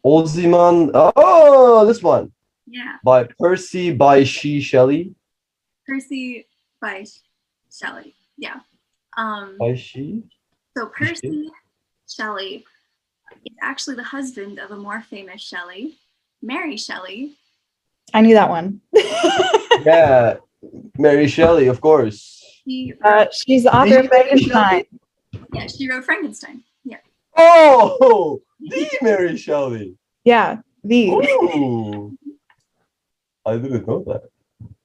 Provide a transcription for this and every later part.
Oh, this one Yeah, by Percy Bysshe Shelley. Percy Bysshe Shelley. Yeah. Um, Bysshe? so Percy Shelley is actually the husband of a more famous Shelley, Mary Shelley. I knew that one. Yeah, Mary Shelley, of course. She's the author of Frankenstein. Yeah, she wrote Frankenstein. Yeah. Oh, the Mary Shelley. Yeah, the. Ooh, I didn't know that.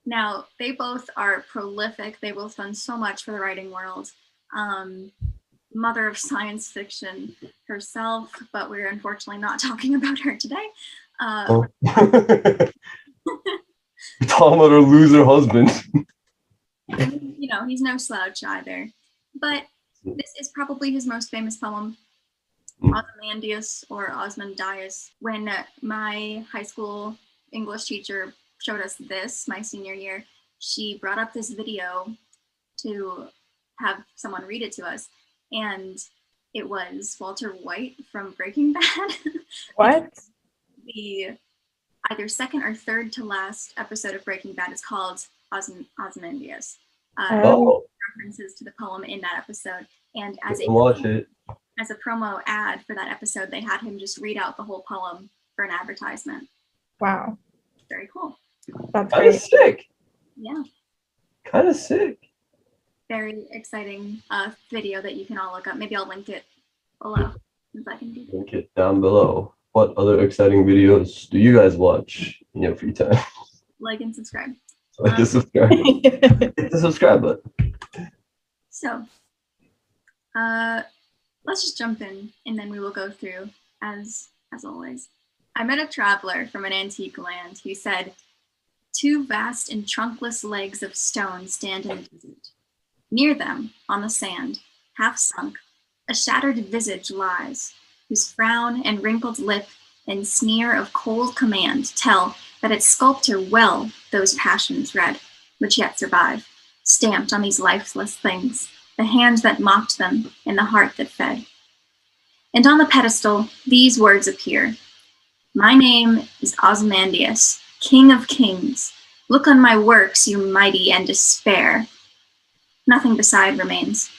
Now, they both are prolific. They both done so much for the writing world. Mother of science fiction herself, but we're unfortunately not talking about her today. Talking about her loser husband. He's no slouch either. But this is probably his most famous poem, Ozymandias or Ozymandias. When my high school English teacher showed us this my senior year, she brought up this video to have someone read it to us, and it was Walter White from Breaking Bad. What? The either second or third to last episode of Breaking Bad is called Ozymandias. References to the poem in that episode, and as a promo ad for that episode, they had him just read out the whole poem for an advertisement. Wow. Very cool. That's kind of sick. Yeah. Kind of sick. Very exciting video that you can all look up. Maybe I'll link it below. Link it down below. What other exciting videos do you guys watch in your free time? Like and subscribe. Like and subscribe. Hit the subscribe button. So, let's just jump in, and then we will go through as always. I met a traveler from an antique land who said, "Two vast and trunkless legs of stone stand in the desert. Near them, on the sand, half sunk, a shattered visage lies, whose frown and wrinkled lip and sneer of cold command tell that its sculptor well those passions read, which yet survive, stamped on these lifeless things, the hand that mocked them and the heart that fed. And on the pedestal, these words appear. My name is Ozymandias, King of Kings. Look on my works, you mighty, and despair. Nothing beside remains.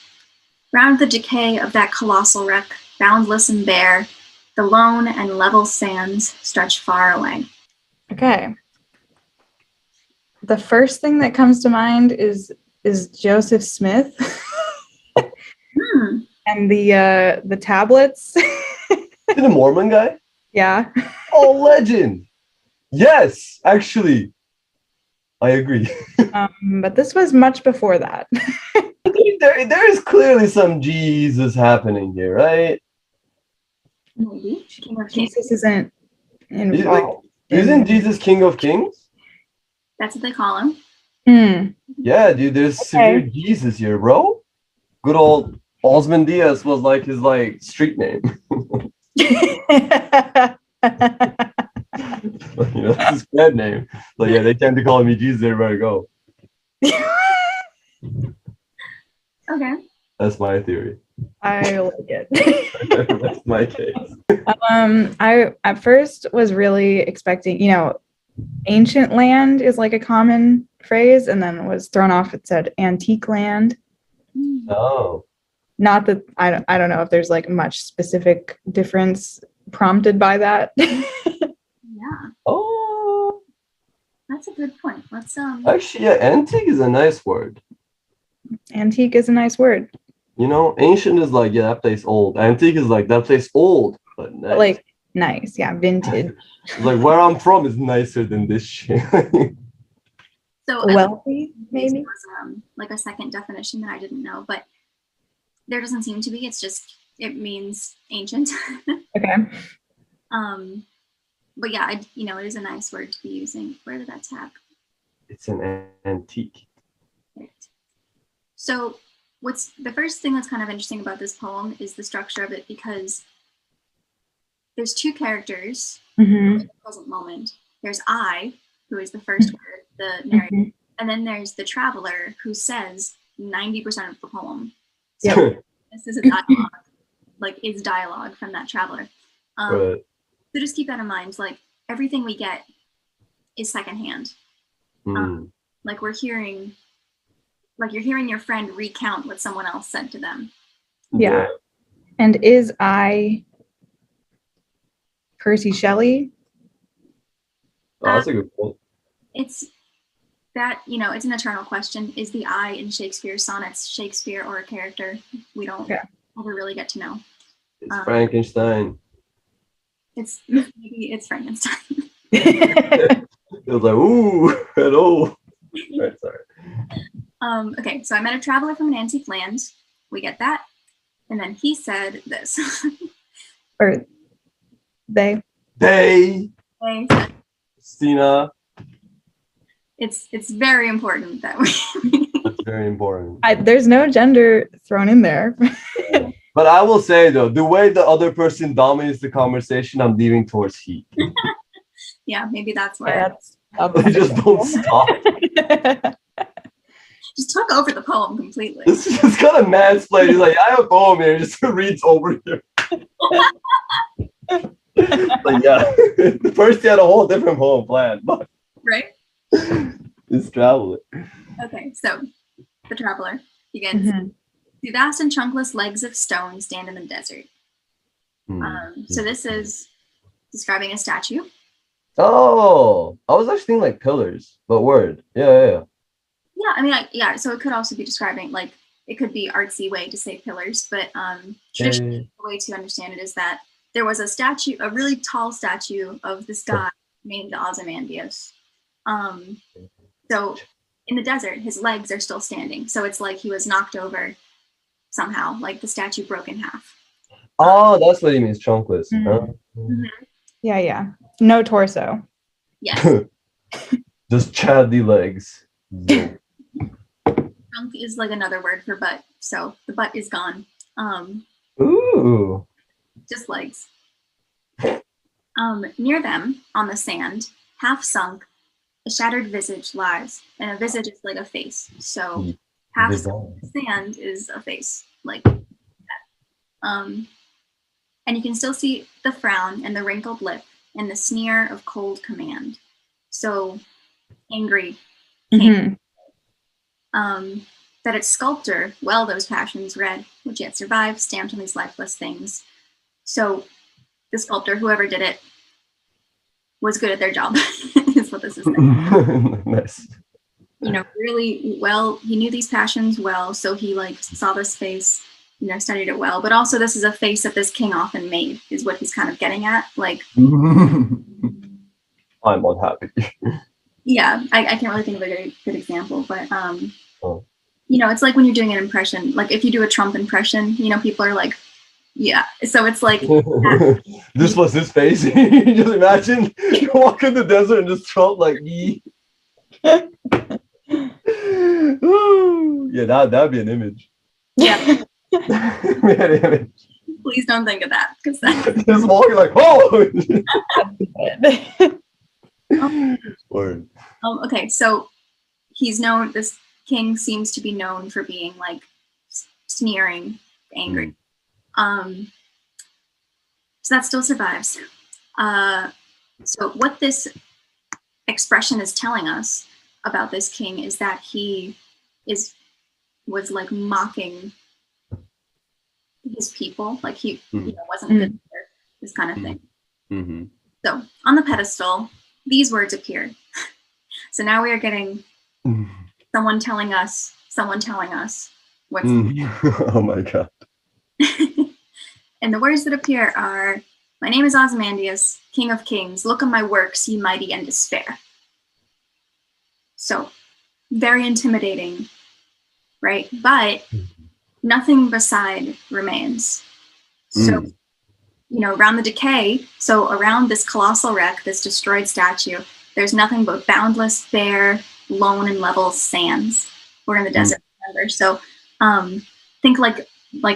Round the decay of that colossal wreck, boundless and bare, the lone and level sands stretch far away." Okay. The first thing that comes to mind is Joseph Smith and the tablets. The Mormon guy? Yeah. Oh, legend. Yes, actually, I agree. But this was much before that. There is clearly some Jesus happening here, right? Maybe. Jesus isn't involved. Isn't Jesus King of Kings? That's what they call him. Yeah, dude, there's severe Jesus here, bro. Good old Ozymandias was like his street name. That's his bad name. So yeah, they tend to call me Jesus everywhere I go. Okay. That's my theory. I like it. That's my case. I at first was really expecting, ancient land is like a common phrase, and then was thrown off. It said antique land. Oh. Not that I don't know if there's like much specific difference prompted by that. Yeah. Oh. That's a good point. Let's Actually, yeah, antique is a nice word. Antique is a nice word. Ancient is like, yeah, that place old. Antique is like, that place old, but nice. Like, nice, yeah, vintage. Like, where I'm from is nicer than this shit. So wealthy, maybe? Was, like a second definition that I didn't know, but there doesn't seem to be. It's just, it means ancient. Okay. But yeah, it is a nice word to be using. Where did that tap? It's an antique. Right. So what's the first thing that's kind of interesting about this poem is the structure of it, because there's two characters in the present moment. There's I, who is the first word, the narrator, and then there's the traveler who says 90% of the poem. So this is a dialogue, it's dialogue from that traveler. Right. So just keep that in mind. Like everything we get is secondhand. Like you're hearing your friend recount what someone else said to them. Yeah. And is I Percy Shelley? Oh, that's a good point. It's that, it's an eternal question. Is the I in Shakespeare's sonnets Shakespeare or a character? We don't ever really get to know. It's Frankenstein. Maybe it's Frankenstein. It was like, ooh, hello. Right, sorry. Okay, so I met a traveler from an antique land. We get that. And then he said this. Or they. They said, Stina. It's very important that we. It's very important. There's no gender thrown in there. But I will say though, the way the other person dominates the conversation, I'm leaning towards he. Yeah, maybe that's why. Yeah, They just don't stop. Just took over the poem completely. This is just kind of mansplaining. He's like, I have a poem here, just reads over here. Like, yeah, the first had a whole different poem planned, but right? It's traveler. Okay, so the traveler begins. The vast and trunkless legs of stone stand in the desert. So this is describing a statue. Oh, I was actually thinking like pillars, but word. Yeah. Yeah, I mean, so it could also be describing, like, it could be artsy way to say pillars, but traditionally the way to understand it is that there was a statue, a really tall statue of this guy named Ozymandias. So in the desert, his legs are still standing. So it's like he was knocked over somehow, like the statue broke in half. Oh, that's what he means, trunkless. Huh? Yeah. No torso. Yes. Just chatty legs. Trunk is like another word for butt, so the butt is gone. Ooh. Just legs. Near them, on the sand, half sunk, a shattered visage lies, and a visage is like a face. So half sunk sand is a face, like that. And you can still see the frown and the wrinkled lip and the sneer of cold command. So angry king. That its sculptor well those passions read, which yet survive, stamped on these lifeless things. So the sculptor, whoever did it, was good at their job, is what this is saying. Nice. Really well, he knew these passions well, so he saw this face, studied it well. But also this is a face that this king often made, is what he's kind of getting at. Like, I'm unhappy. Yeah, I can't really think of a good example, but it's like when you're doing an impression, like if you do a Trump impression, people are like, yeah. So it's like this was his face. Just imagine you walk in the desert and just Trump like yee. Yeah, that'd be an image. Yeah. An image. Please don't think of that, because just walking like, oh. Word. Okay, so he's known. This king seems to be known for being like sneering, angry. So that still survives. So what this expression is telling us about this king is that he was like mocking his people, like he wasn't good there, this kind of thing. So on the pedestal, these words appeared. So now we are getting someone telling us what's oh my god. And the words that appear are, my name is Ozymandias, king of kings, look on my works, ye mighty and despair. So very intimidating, right? But nothing beside remains. So around the decay, so around this colossal wreck, this destroyed statue, there's nothing but boundless, bare, lone and level sands. We're in the desert, remember? So think like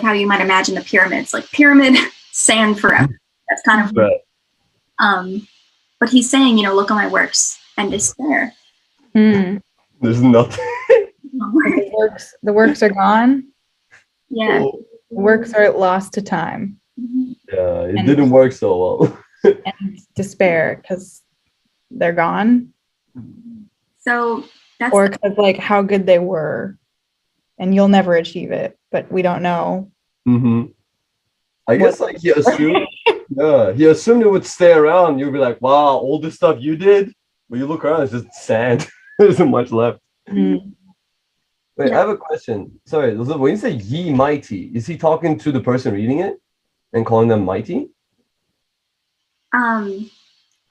how you might imagine the pyramids, like pyramid, sand forever. That's kind of right. But he's saying, look on my works and despair. There's nothing. The works are gone. Yeah. The works are lost to time. Yeah, it didn't work so well. And despair because they're gone, So that's or because like how good they were, and you'll never achieve it, but we don't know. Mm-hmm. I guess What- like he assumed, yeah, he assumed it would stay around. You'll be like, wow, all this stuff you did, but you look around, it's just sand. There isn't much left. Mm. Wait, I Yeah. have a question. Sorry, Elizabeth, when you say ye mighty, is he talking to the person reading it and calling them mighty?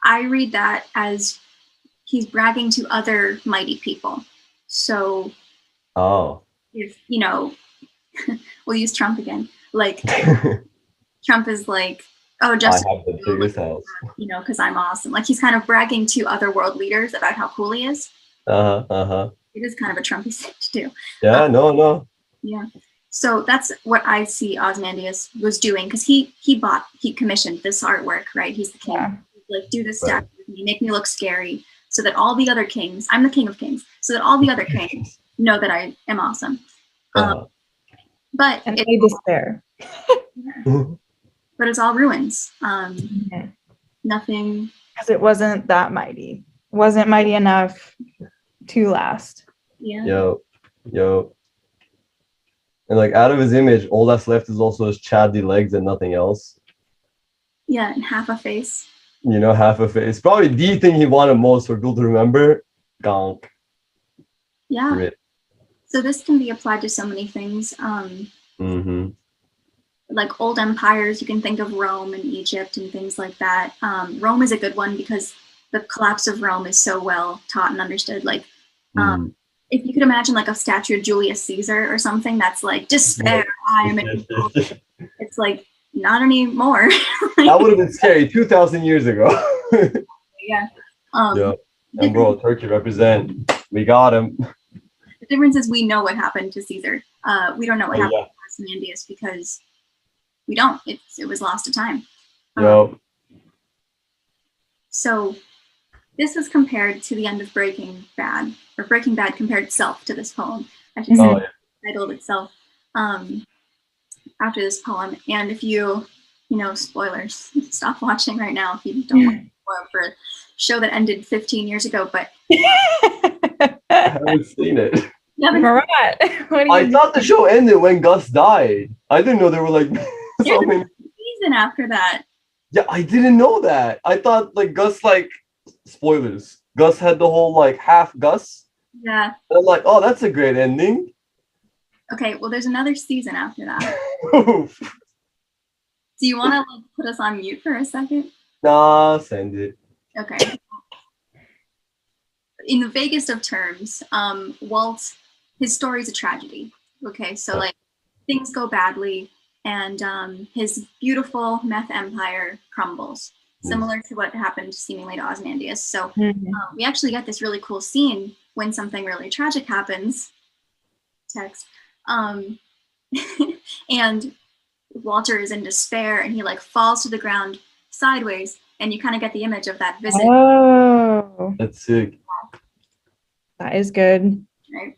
I read that as he's bragging to other mighty people. So Oh. if, you know, we'll use Trump again. Like Trump is like, oh, I just, have the biggest house. you know, because I'm awesome. Like he's kind of bragging to other world leaders about how cool he is. Uh-huh, uh-huh. It is kind of a Trumpy thing to do. Yeah, no. Yeah. So that's what I see Ozymandias was doing, because he commissioned this artwork, right? He's the king. Yeah. Like, do this Right. statue with me, make me look scary, so that all the other kings, I'm the king of kings, so that all the other kings know that I am awesome. Uh-huh. But And they despair. but it's all ruins. Mhm. Nothing. Because it wasn't that mighty. Wasn't mighty enough to last. Yeah. Yo. And like out of his image, all that's left is also his chatty legs and nothing else. Yeah, and half a face. You know, half a face. Probably the thing he wanted most for people to remember. Gonk. Yeah. Rip. So this can be applied to so many things. Mm-hmm. Like old empires, you can think of Rome and Egypt and things like that. Rome is a good one because the collapse of Rome is so well taught and understood. Like, if you could imagine like a statue of Julius Caesar or something that's like, despair, I am an evil. It's like, not anymore. That would have been scary 2,000 years ago. Yeah. Yeah. And bro, Turkey represent. We got him. The difference is we know what happened to Caesar. We don't know what happened Yeah. to Ozymandias because we don't. It was lost to time. Yo. So this is compared to the end of Breaking Bad, or Breaking Bad compared itself to this poem. I should say, Oh, yeah. titled itself after this poem. And if you know, spoilers, stop watching right now if you don't want to spoil for a show that ended 15 years ago. But I haven't seen it. you haven't Marat, what do I you thought the show ended when Gus died. I didn't know there were like so many. season after that. Yeah, I didn't know that. I thought like Gus, like, spoilers. Gus had the whole like half Gus. Yeah. And I'm like, oh, that's a great ending. Okay, well, there's another season after that. Oof. Do you want to like put us on mute for a second? Nah, send it. Okay. In the vaguest of terms, Walt, his story's a tragedy. Okay, so like things go badly, and his beautiful meth empire crumbles, similar to what happened seemingly to Ozymandias. So we actually get this really cool scene when something really tragic happens. Text. And Walter is in despair, and he like falls to the ground sideways, and you kind of get the image of that visit. Oh, That's sick. that is good. Right?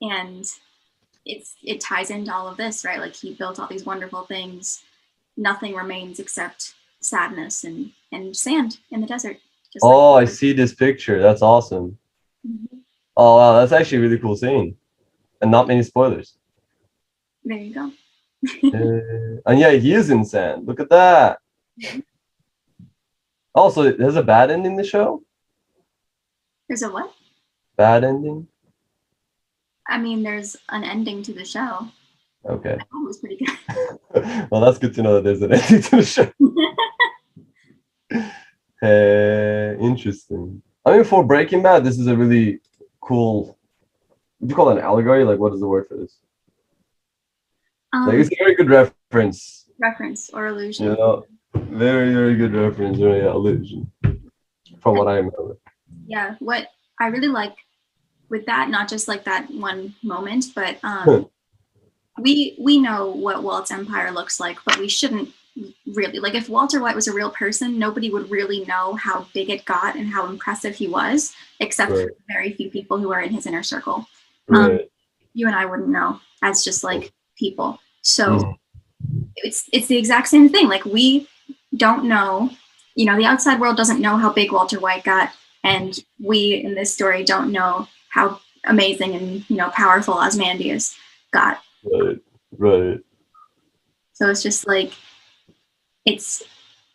And it ties into all of this, right? Like he built all these wonderful things. Nothing remains except sadness and sand in the desert. Just Oh, I see this picture. That's awesome. Oh, wow, that's actually a really cool scene. And not many spoilers. There you go. And yeah, he is in sand. Look at that. Also, there's a bad ending in the show? There's a what? Bad ending? I mean, there's an ending to the show. Okay. I thought it was pretty good. Well, that's good to know that there's an ending to the show. Interesting. I mean, for Breaking Bad, this is a really cool. Would you call it an allegory? Like, what is the word for this? Like, it's a very good reference. Reference or allusion. You know, very, very good reference or allusion, from what I remember. Yeah, what I really like with that, not just like that one moment, but we know what Walt's empire looks like, but we shouldn't really, like, if Walter White was a real person, nobody would really know how big it got and how impressive he was, except for very few people who are in his inner circle. You and I wouldn't know as just like people. So it's the exact same thing. Like we don't know, the outside world doesn't know how big Walter White got, and we in this story don't know how amazing and powerful Ozymandias got. Right. So it's just like, it's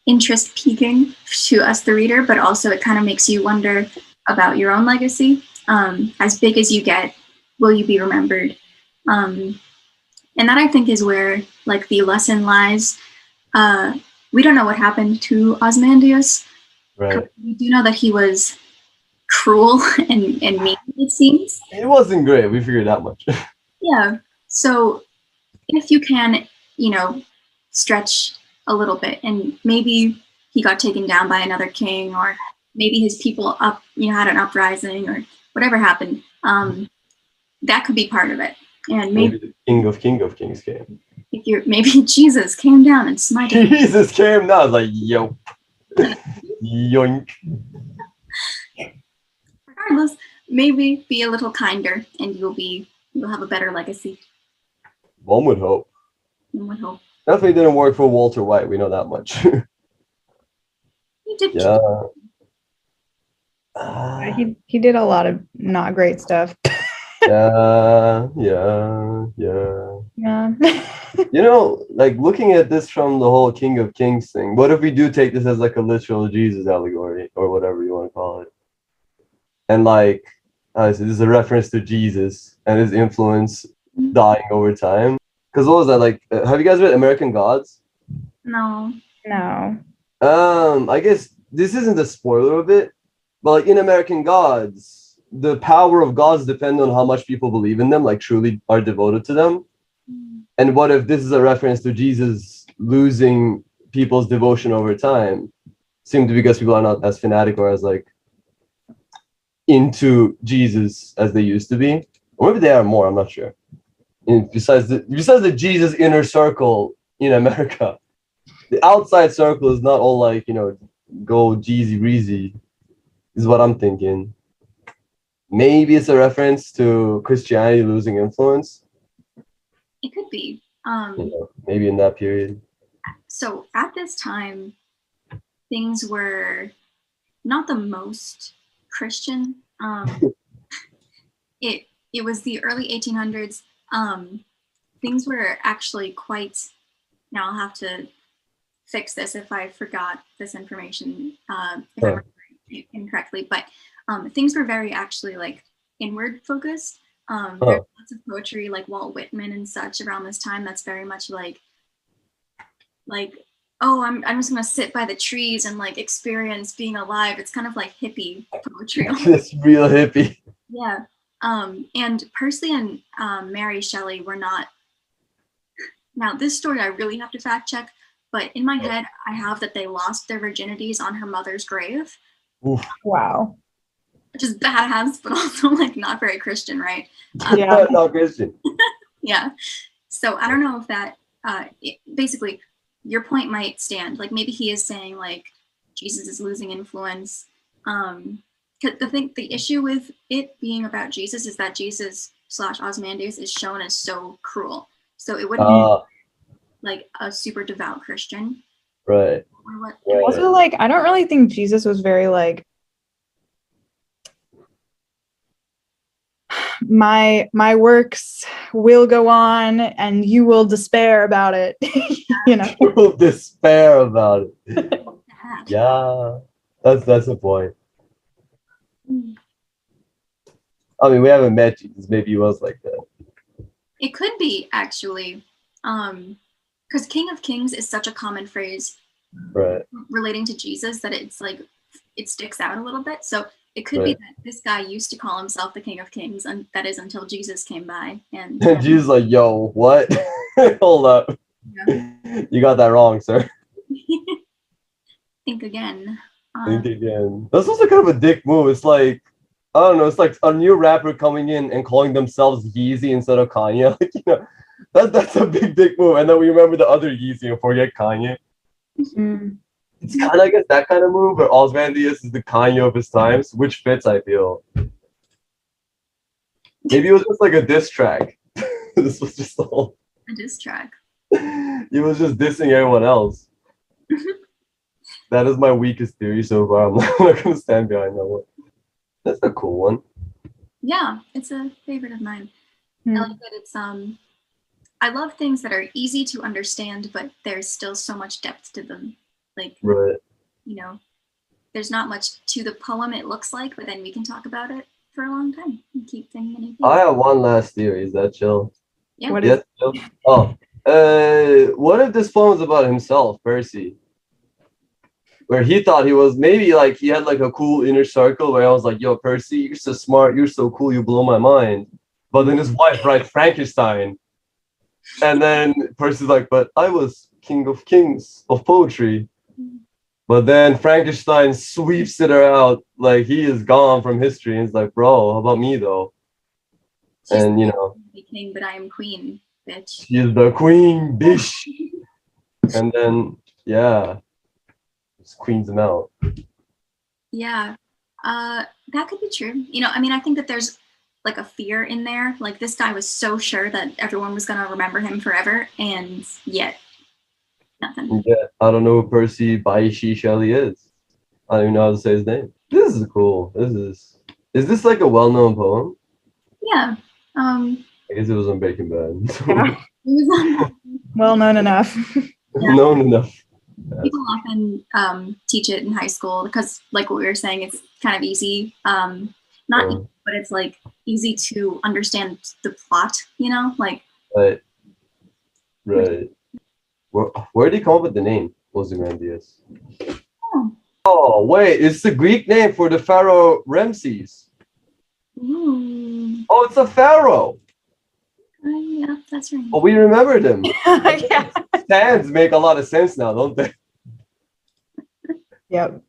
interest piquing to us, the reader, but also it kind of makes you wonder about your own legacy. As big as you get, will you be remembered? And that, I think, is where like the lesson lies. We don't know what happened to Ozymandias. Right. We do know that he was cruel and mean, it seems. It wasn't great. We figured that much. Yeah. So if you can, stretch a little bit, and maybe he got taken down by another king, or maybe his people had an uprising, or whatever happened. That could be part of it. And maybe the King of Kings came. Maybe Jesus came down and smited. Jesus came down, like, yo. Yoink. Regardless, maybe be a little kinder, and you'll have a better legacy. One would hope. One would hope. Definitely didn't work for Walter White. We know that much. He did. Yeah. He did a lot of not great stuff. Yeah. Like looking at this from the whole King of Kings thing, what if we do take this as like a literal Jesus allegory, or whatever you want to call it? And like, this is a reference to Jesus and his influence dying over time. Because what was that, like, have you guys read American Gods? No. I guess this isn't a spoiler of it, but like in American Gods, the power of gods depend on how much people believe in them, like truly are devoted to them. And what if this is a reference to Jesus losing people's devotion over time, simply because people are not as fanatic or as like into Jesus as they used to be? Or maybe they are more, I'm not sure. And besides the Jesus inner circle in America, the outside circle is not all like, go Jeezy breezy, is what I'm thinking. Maybe it's a reference to Christianity losing influence. It could be. Maybe in that period. So at this time, things were not the most Christian. It was the early 1800s. Things were actually quite. Now I'll have to fix this if I forgot this information, if I remember it incorrectly. But things were very actually like inward focused. There's lots of poetry like Walt Whitman and such around this time that's very much like I'm just gonna sit by the trees and like experience being alive. It's kind of like hippie poetry. It's real hippie. Yeah. And Percy and Mary Shelley were not. Now this story I really have to fact check, but in my head I have that they lost their virginities on her mother's grave. Oof. Wow. Which is badass, but also like not very Christian, right? Yeah. Not Christian. Yeah. So I don't know if that basically your point might stand. Like maybe he is saying like Jesus is losing influence. The issue with it being about Jesus is that Jesus / Ozymandias is shown as so cruel. So it wouldn't be like a super devout Christian. Right. Or what? Right. Also, like, I don't really think Jesus was very like, my works will go on and you will despair about it. You will despair about it. Yeah, that's the point. I mean, we haven't met Jesus. Maybe he was like that. It could be actually, because King of Kings is such a common phrase, right, relating to Jesus that it's like it sticks out a little bit. So it could be that this guy used to call himself the King of Kings, and that is until Jesus came by. And Jesus like, yo, what? Hold up. Yeah. You got that wrong, sir. Think again. Think again. That's also kind of a dick move. It's like, I don't know, it's like a new rapper coming in and calling themselves Yeezy instead of Kanye. Like, that's a big dick move. And then we remember the other Yeezy and forget Kanye. Mm. It's kind of, I guess, that kind of move, but Ozymandias is the Kanye of his times, which fits, I feel. Maybe it was just like a diss track. This was just a diss track. He was just dissing everyone else. That is my weakest theory so far. I'm not gonna stand behind that one. That's a cool one. Yeah, it's a favorite of mine. Hmm. I like that it's I love things that are easy to understand, but there's still so much depth to them. Like, Right. you know, there's not much to the poem, it looks like, but then we can talk about it for a long time and keep thinking many things. I have one last theory. Is that chill? Yeah. What Yes, chill. Oh, what if this poem is about himself, Percy? Where he thought he was maybe like he had like a cool inner circle where I was like, yo, Percy, you're so smart, you're so cool, you blow my mind. But then his wife writes Frankenstein. And then Percy's like, but I was king of kings of poetry. But then Frankenstein sweeps it out like he is gone from history. And he's like, bro, how about me though? She's And you know, the king, but I am queen, bitch. she's the queen, bish. And then, yeah, just queens him out. Yeah, that could be true. You know, I mean, I think that there's like a fear in there. Like this guy was so sure that everyone was gonna remember him forever, and yet nothing. Yeah, I don't know who Percy Bysshe Shelley is. I don't even know how to say his name. This is cool. Is this like a well-known poem? Yeah. I guess it was on Breaking Bad. Yeah. It was Well known enough. Known enough. people often teach it in high school because, like what we were saying, it's kind of easy. Not easy, but it's like easy to understand the plot. You know, like. Right. Right. Where did he come up with the name Ozymandias? Oh, wait, it's the Greek name for the pharaoh Ramses. Ooh. Oh, it's a pharaoh. Yeah, that's right. Oh, we remembered him. Yeah. Stands make a lot of sense now, don't they? Yep.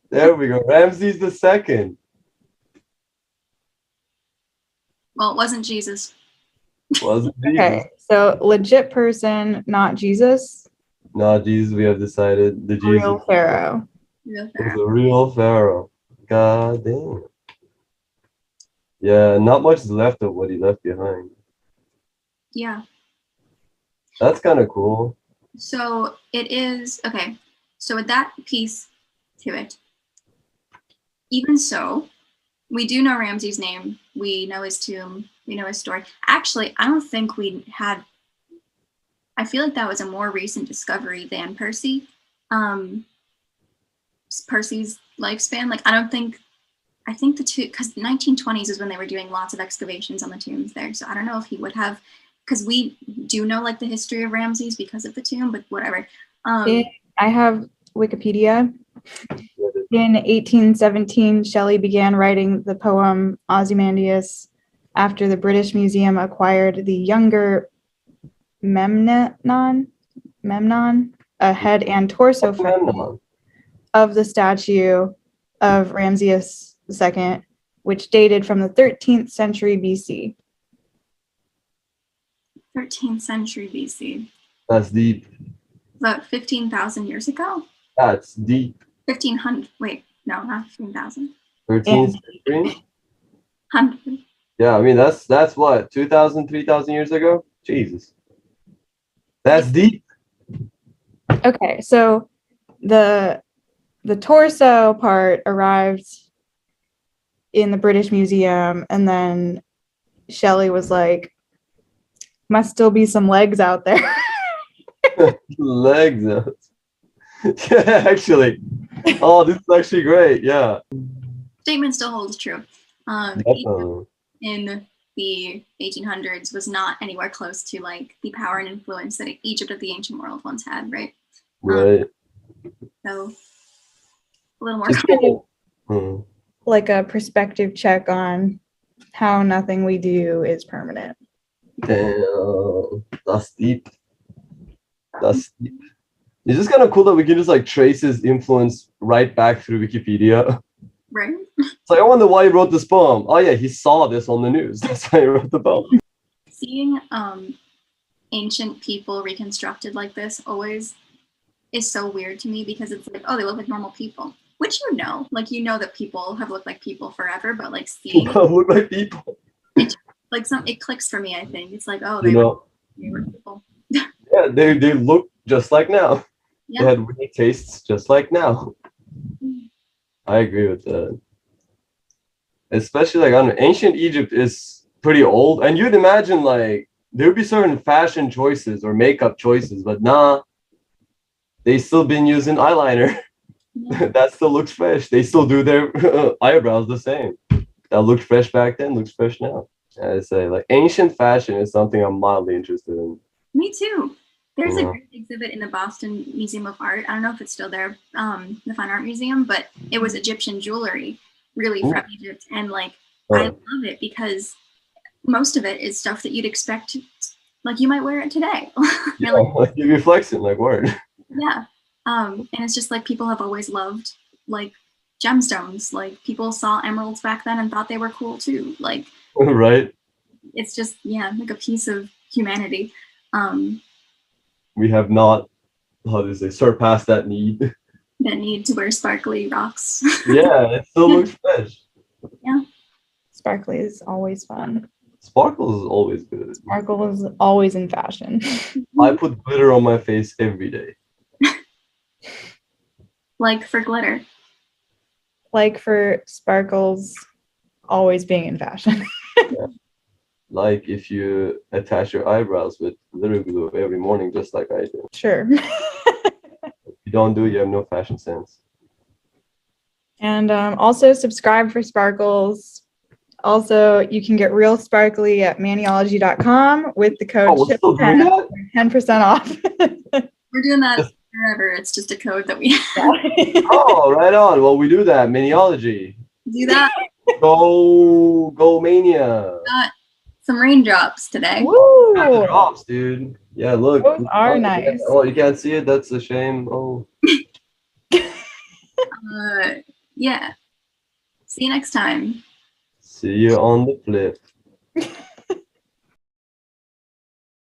There we go. Ramses the second. Well, it wasn't Jesus. Wasn't Jesus. Okay. So legit person, not Jesus. No, Jesus, we have decided the Jesus Real pharaoh. Real is pharaoh. a real pharaoh. God damn. Yeah, not much is left of what he left behind. Yeah. That's kind of cool. So it is okay. So with that piece to it, even so, we do know Ramses' name. We know his tomb. We know his story. Actually, I don't think we had. I feel like that was a more recent discovery than Percy. Percy's lifespan. Like I don't think. I think the two, because the 1920s is when they were doing lots of excavations on the tombs there. So I don't know if he would have, because we do know like the history of Ramses because of the tomb, but whatever. I have Wikipedia. In 1817, Shelley began writing the poem Ozymandias after the British Museum acquired the younger Memnon, a head and torso fragment of the statue of Ramses II, which dated from the 13th century BC. 13th century BC. That's deep. About 15,000 years ago? That's deep. 1,500. Wait, no, not 15,000. 13th century? 100. Yeah, I mean, that's what, 2,000, 3,000 years ago? Jesus. That's deep. Okay, so the torso part arrived in the British Museum, and then Shelley was like, must still be some legs out there. Legs out. Yeah, actually. Oh, this is actually great. Yeah. Statement still holds true. Definitely. In the 1800s was not anywhere close to like the power and influence that Egypt of the ancient world once had, right? Right. So a little more. It's cool. Like a perspective check on how nothing we do is permanent. Damn. That's deep. That's deep. It's just kind of cool that we can just like trace his influence right back through Wikipedia. Right. It's like, I wonder why he wrote this poem. Oh yeah, he saw this on the news. That's why he wrote the poem. Seeing ancient people reconstructed like this always is so weird to me because it's like, oh, they look like normal people. Which like that people have looked like people forever, but like seeing Look like people. like it clicks for me. I think it's like, oh, They were people. Yeah, they look just like now. They had weird tastes, just like now. I agree with that. Especially like, I don't know, ancient Egypt is pretty old, and you'd imagine like there would be certain fashion choices or makeup choices, but nah, they still been using eyeliner. That still looks fresh. They still do their eyebrows the same. That looked fresh back then, looks fresh now. I say like ancient fashion is something I'm mildly interested in. Me too. There's a great exhibit in the Boston Museum of Art. I don't know if it's still there, the Fine Art Museum, but it was Egyptian jewelry, really from Egypt. And like, I love it because most of it is stuff that you'd expect, like you might wear it today. Yeah, like you'd be flexing, like word. Yeah. And it's just like people have always loved like gemstones. Like people saw emeralds back then and thought they were cool too. Like, right. It's just, like a piece of humanity. We have not, how do you say, surpassed that need. That need to wear sparkly rocks. Yeah, it still looks fresh. Yeah. Sparkly is always fun. Sparkle is always good. Sparkle is always in fashion. I put glitter on my face every day. Like for glitter. Like for sparkles always being in fashion. Yeah. Like if you attach your eyebrows with glitter glue every morning, just like I do. Sure. If you don't do it, you have no fashion sense. And also subscribe for sparkles. Also, you can get real sparkly at maniology.com with the code SHIP10 for 10% off. We're doing that forever. It's just a code that we have. Oh, right on. Well, we do that. Maniology. Do that. Go mania. Got some raindrops today. Woo! Drops, dude. Yeah, look. Those are nice. Oh, you can't see it? That's a shame. Oh. Yeah. See you next time. See you on the flip.